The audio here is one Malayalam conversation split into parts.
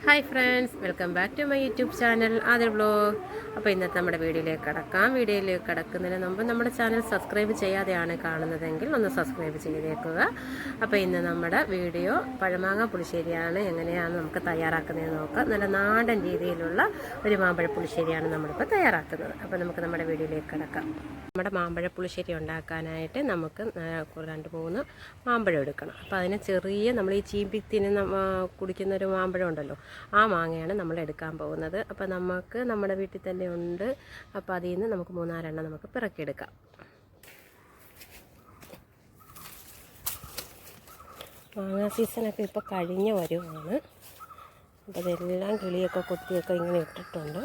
Hi friends, welcome back to my YouTube channel Adil vlog. അപ്പോൾ ഇന്നത്തെ നമ്മുടെ വീഡിയോയിലേക്ക് കടക്കാം. വീഡിയോയിലേക്ക് കടക്കുന്നതിന് മുമ്പ് നമ്മുടെ ചാനൽ സബ്സ്ക്രൈബ് ചെയ്യാതെയാണ് കാണുന്നതെങ്കിൽ ഒന്ന് സബ്സ്ക്രൈബ് ചെയ്തേക്കുക. അപ്പോൾ ഇന്ന് നമ്മുടെ വീഡിയോ പഴമാങ്ങ പുളിശ്ശേരിയാണ്. എങ്ങനെയാണ് നമുക്ക് തയ്യാറാക്കുന്നതെന്ന് നോക്കാം. നല്ല നാടൻ രീതിയിലുള്ള ഒരു മാമ്പഴ പുളിശ്ശേരിയാണ് നമ്മളിപ്പോൾ തയ്യാറാക്കുന്നത്. അപ്പോൾ നമുക്ക് നമ്മുടെ വീഡിയോയിലേക്ക് കടക്കാം. നമ്മുടെ മാമ്പഴ പുളിശ്ശേരി ഉണ്ടാക്കാനായിട്ട് നമുക്ക് 2-3 മാമ്പഴം എടുക്കണം. അപ്പോൾ അതിന് ചെറിയ നമ്മൾ ഈ ചീമ്പിത്തിന് കുടിക്കുന്നൊരു മാമ്പഴം ഉണ്ടല്ലോ, ആ മാങ്ങയാണ് നമ്മൾ എടുക്കാൻ പോകുന്നത്. അപ്പോൾ നമുക്ക് നമ്മുടെ വീട്ടിൽ തന്നെ ഉണ്ട്. അപ്പോൾ അതിൽ നിന്ന് നമുക്ക് 3-4 നമുക്ക് പിറക്കിയെടുക്കാം. മാങ്ങ സീസണൊക്കെ ഇപ്പോൾ കഴിഞ്ഞ് വരുവാണ്. അപ്പോൾ അതെല്ലാം കിളിയൊക്കെ കൊത്തിയൊക്കെ ഇങ്ങനെ ഇട്ടിട്ടുണ്ട്.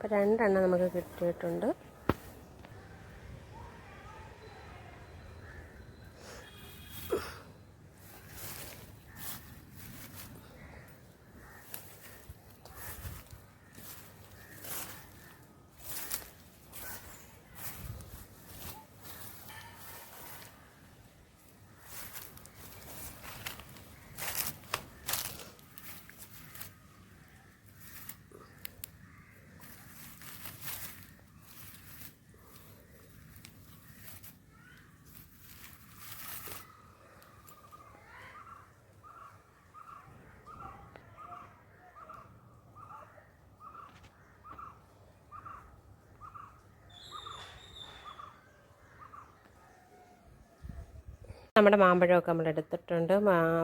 അപ്പോൾ 2 നമുക്ക് കിട്ടിയിട്ടുണ്ട്. നമ്മുടെ മാമ്പഴമൊക്കെ നമ്മൾ എടുത്തിട്ടുണ്ട്.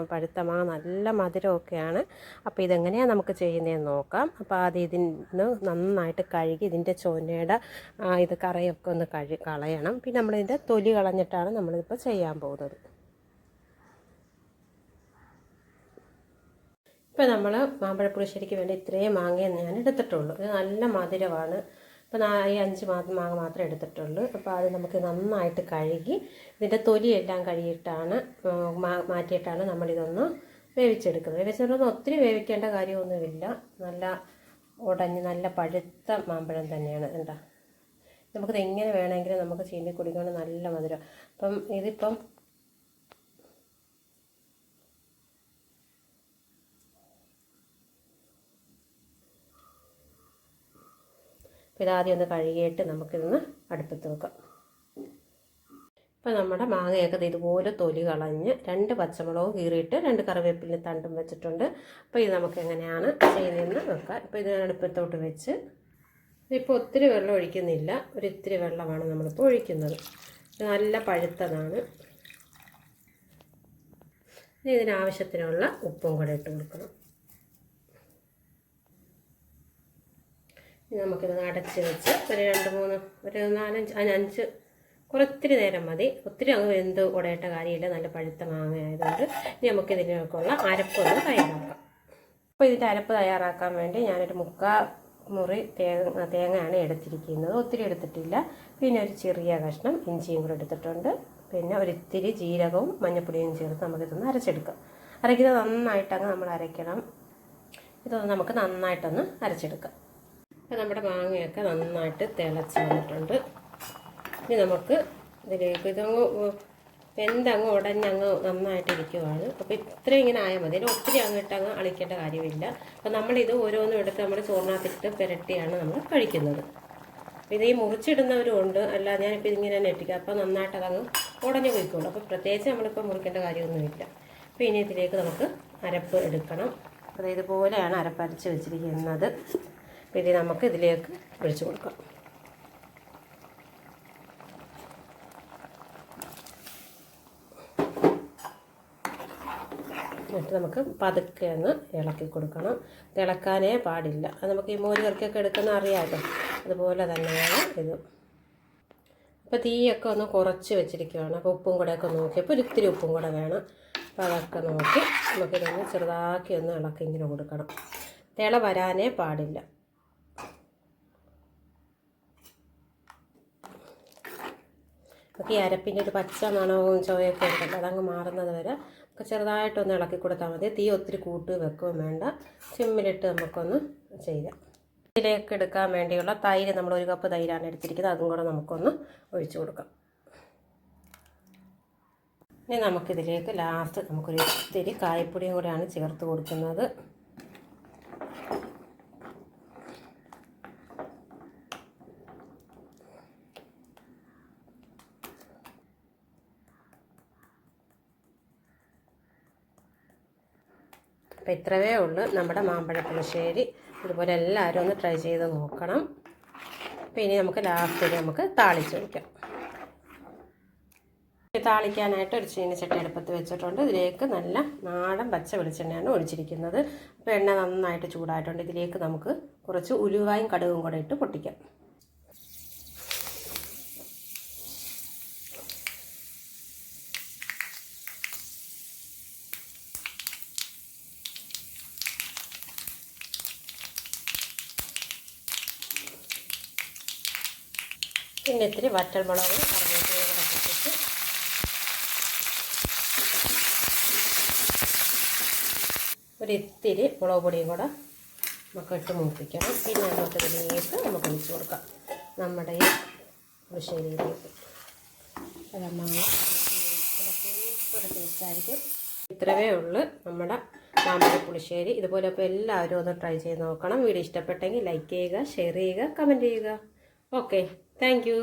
പഴുത്ത മാങ്ങ നല്ല മധുരമൊക്കെയാണ്. അപ്പോൾ ഇതെങ്ങനെയാണ് നമുക്ക് ചെയ്യുന്നതെന്ന് നോക്കാം. അപ്പോൾ ആദ്യം ഇതിന് നന്നായിട്ട് കഴുകി ഇതിൻ്റെ ചൊനയുടെ ഇത് കറയൊക്കെ ഒന്ന് കളയണം. പിന്നെ നമ്മളിതിൻ്റെ തൊലി കളഞ്ഞിട്ടാണ് നമ്മളിതിപ്പോൾ ചെയ്യാൻ പോകുന്നത്. ഇപ്പോൾ നമ്മൾ മാമ്പഴ പുളിശ്ശേരിക്ക് വേണ്ടി ഇത്രയും മാങ്ങയെ ഞാൻ എടുത്തിട്ടുള്ളൂ. ഇത് നല്ല മധുരമാണ്. അപ്പോൾ ഈ 5 മാങ്ങ മാത്രമേ എടുത്തിട്ടുള്ളൂ. അപ്പോൾ അത് നമുക്ക് നന്നായിട്ട് കഴുകി ഇതിൻ്റെ തൊലിയെല്ലാം കഴുകിയിട്ടാണ് മാറ്റിയിട്ടാണ് നമ്മളിതൊന്ന് വേവിച്ചെടുക്കുന്നത്. വേവിച്ചെടുക്കുന്നത് ഒത്തിരി വേവിക്കേണ്ട കാര്യമൊന്നുമില്ല. നല്ല ഉടഞ്ഞ് നല്ല പഴുത്ത മാമ്പഴം തന്നെയാണ്. എന്താ നമുക്കിത് എങ്ങനെ വേണമെങ്കിലും നമുക്ക് ചീന്തി കുടിക്കണം. നല്ല മധുരം. അപ്പം ഇതിപ്പം ഇതാദ്യം ഒന്ന് കഴുകിയിട്ട് നമുക്കിതൊന്ന് അടുപ്പത്ത് വെക്കാം. ഇപ്പോൾ നമ്മുടെ മാങ്ങയൊക്കെ ഇതുപോലെ തൊലി കളഞ്ഞ് 2 പച്ചമുളകും കീറിയിട്ട് 2 കറിവേപ്പില തണ്ടും വെച്ചിട്ടുണ്ട്. അപ്പോൾ ഇത് നമുക്ക് എങ്ങനെയാണ് ചെയ്യുന്നതെന്ന് വെക്കാം. ഇപ്പോൾ ഇത് അടുപ്പത്തോട്ട് വെച്ച് ഇപ്പോൾ ഒത്തിരി വെള്ളം ഒഴിക്കുന്നില്ല. ഒരിത്തിരി വെള്ളമാണ് നമ്മളിപ്പോൾ ഒഴിക്കുന്നത്. ഇത് നല്ല പഴുത്തതാണ്. ഇതിനാവശ്യത്തിനുള്ള ഉപ്പും കൂടെ ഇട്ട് കൊടുക്കണം. നമുക്കിത് അടച്ച് വെച്ച് ഒരു 4-5 കുറച്ചിരി നേരം മതി. ഒത്തിരി അങ്ങ് വെന്ത് ഉടയേണ്ട കാര്യമില്ല. നല്ല പഴുത്ത മാങ്ങ ആയതുകൊണ്ട് ഇനി നമുക്കിതിനൊക്കെയുള്ള അരപ്പൊന്ന് തയ്യാറാക്കാം. അപ്പോൾ ഇതിൻ്റെ അരപ്പ് തയ്യാറാക്കാൻ വേണ്ടി ഞാനൊരു 3/4 മുറി തേങ്ങയാണ് എടുത്തിരിക്കുന്നത്. ഒത്തിരി എടുത്തിട്ടില്ല. പിന്നെ ഒരു ചെറിയ കഷ്ണം ഇഞ്ചിയും കൂടെ എടുത്തിട്ടുണ്ട്. പിന്നെ ഒരിത്തിരി ജീരകവും മഞ്ഞൾപ്പൊടിയും ചേർത്ത് നമുക്കിതൊന്ന് അരച്ചെടുക്കാം. അരയ്ക്കുന്നത് നന്നായിട്ടങ്ങ് നമ്മൾ അരയ്ക്കണം. ഇതൊന്ന് നമുക്ക് നന്നായിട്ടൊന്ന് അരച്ചെടുക്കാം. അപ്പോൾ നമ്മുടെ മാങ്ങയൊക്കെ നന്നായിട്ട് തിളച്ച് വന്നിട്ടുണ്ട്. ഇനി നമുക്ക് ഇതിലേക്ക് ഇതങ്ങ് വെന്തങ്ങ് ഉടഞ്ഞങ്ങ് നന്നായിട്ടിരിക്കുവാണ്. അപ്പോൾ ഇത്രയും ഇങ്ങനെ ആയാൽ മതി. ഇതിന് ഒത്തിരി അങ്ങോട്ടങ്ങ് അളിക്കേണ്ട കാര്യമില്ല. അപ്പോൾ നമ്മളിത് ഓരോന്നും എടുത്ത് നമ്മൾ ചോറിനകത്തിട്ട് പുരട്ടിയാണ് നമ്മൾ കഴിക്കുന്നത്. അപ്പോൾ ഇത് ഈ മുറിച്ചിടുന്നവരും ഉണ്ട്. അല്ല ഞാനിപ്പോൾ ഇതിങ്ങനെ തന്നെ ഇട്ടിക്കുക. അപ്പോൾ നന്നായിട്ട് അതങ്ങ് ഉടഞ്ഞു പോയിക്കോളും. അപ്പോൾ പ്രത്യേകിച്ച് നമ്മളിപ്പോൾ മുറിക്കേണ്ട കാര്യമൊന്നുമില്ല. അപ്പോൾ ഇനി ഇതിലേക്ക് നമുക്ക് അരപ്പ് എടുക്കണം. അപ്പോൾ ഇതുപോലെയാണ് അരപ്പ് അരച്ച് വെച്ചിരിക്കുന്നത്. ഇത് നമുക്ക് ഇതിലേക്ക് ഒഴിച്ചു കൊടുക്കാം. എന്നിട്ട് നമുക്ക് പതുക്കെ ഒന്ന് ഇളക്കി കൊടുക്കണം. തിളക്കാനേ പാടില്ല. അത് നമുക്ക് ഈ മോര് കറിക്കൊക്കെ എടുക്കുന്ന അറിയാമല്ലോ, അതുപോലെ തന്നെയാണ് ഇത്. അപ്പോൾ തീയൊക്കെ ഒന്ന് കുറച്ച് വെച്ചിരിക്കുകയാണ്. അപ്പോൾ ഉപ്പും കൂടെയൊക്കെ നോക്കിയപ്പോൾ ഒരിത്തിരി ഉപ്പും കൂടെ വേണം. അപ്പോൾ അതൊക്കെ നോക്കി നമുക്കിതൊന്ന് ചെറുതാക്കി ഒന്ന് ഇളക്കി ഇങ്ങനെ കൊടുക്കണം. തിള വരാനേ പാടില്ല. നമുക്ക് ഈ അരപ്പിൻ്റെ ഒരു പച്ച മണവും ചുവയൊക്കെ ഉണ്ടല്ലോ, അതങ്ങ് മാറുന്നത് വരെ ചെറുതായിട്ടൊന്ന് ഇളക്കി കൊടുത്താൽ മതി. തീ ഒത്തിരി കൂട്ടി വെക്കുകയും വേണ്ട. സിമ്മിലിട്ട് നമുക്കൊന്ന് ചെയ്യാം. ഇതിലേക്ക് എടുക്കാൻ വേണ്ടിയുള്ള തൈര്, നമ്മൾ 1 കപ്പ് തൈരാണ് എടുത്തിരിക്കുന്നത്. അതും കൂടെ നമുക്കൊന്ന് ഒഴിച്ചു കൊടുക്കാം. ഇനി നമുക്കിതിലേക്ക് ലാസ്റ്റ് നമുക്കൊരു ഇത്തിരി കായപ്പൊടിയും കൂടെയാണ് ചേർത്ത് കൊടുക്കുന്നത്. അപ്പോൾ ഇത്രയേ ഉള്ളൂ നമ്മുടെ മാമ്പഴ പുളിശ്ശേരി. ഇതുപോലെ എല്ലാവരും ഒന്ന് ട്രൈ ചെയ്ത് നോക്കണം. അപ്പോൾ ഇനി നമുക്ക് ലാസ്റ്റ് നമുക്ക് താളിച്ച് വയ്ക്കാം. താളിക്കാനായിട്ട് ഒരു ചീനച്ചട്ടി അടുപ്പത്ത് വെച്ചിട്ടുണ്ട്. ഇതിലേക്ക് നല്ല നാടൻ പച്ച വെളിച്ചെണ്ണയാണ് ഒഴിച്ചിരിക്കുന്നത്. അപ്പോൾ എണ്ണ നന്നായിട്ട് ചൂടായിട്ടുണ്ട്. ഇതിലേക്ക് നമുക്ക് കുറച്ച് ഉലുവായും കടുകും കൂടെ ഇട്ട് പൊട്ടിക്കാം. പിന്നെ ഇത്തിരി വറ്റൽമുളകും കറിവേപ്പിലയും കൂടെ പൊട്ടിച്ച് ഒരിത്തിരി മുളക് പൊടിയും കൂടെ നമുക്ക് ഇട്ട് മൂപ്പിക്കണം. പിന്നെ നമുക്ക് ഇതിലേക്ക് നമുക്ക് ഒഴിച്ച് കൊടുക്കാം നമ്മുടെ ഈ പുളിശ്ശേരിയിലേക്ക്. സൂപ്പർ ടേസ്റ്റായിരിക്കും. ഇത്രയേ ഉള്ളൂ നമ്മുടെ മാമ്പഴ പുളിശ്ശേരി. ഇതുപോലെ അപ്പോൾ എല്ലാവരും ഒന്ന് ട്രൈ ചെയ്ത് നോക്കണം. വീഡിയോ ഇഷ്ടപ്പെട്ടെങ്കിൽ ലൈക്ക് ചെയ്യുക, ഷെയർ ചെയ്യുക, കമൻറ്റ് ചെയ്യുക. Okay, thank you.